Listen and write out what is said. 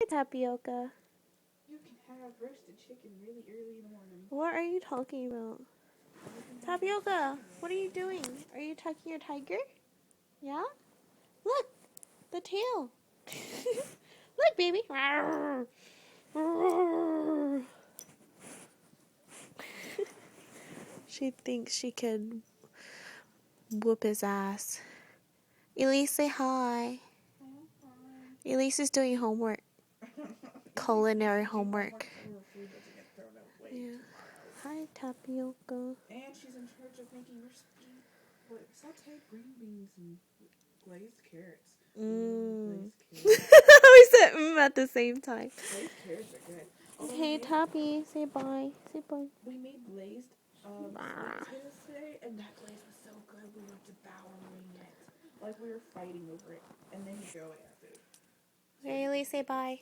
Tapioca. You can have roasted chicken really early in the morning. What are you talking about? Tapioca, what are you doing? Are you tucking your tiger? Yeah? Look! The tail! Look, baby! She thinks she could whoop his ass. Elise, say hi. Elise is doing homework. Culinary homework. Her food doesn't get thrown away Yeah. tomorrow. Hi, Tapioca. And she's in charge of making sauteed green beans and glazed carrots. Glazed carrots. We said at the same time. Glazed carrots are good. Okay, Tappy, say bye. Say bye. We made glazed potatoes today, and that glaze was so good. We were devouring it. Like we were fighting over it. And then you go and have food. Okay, Elise, say bye.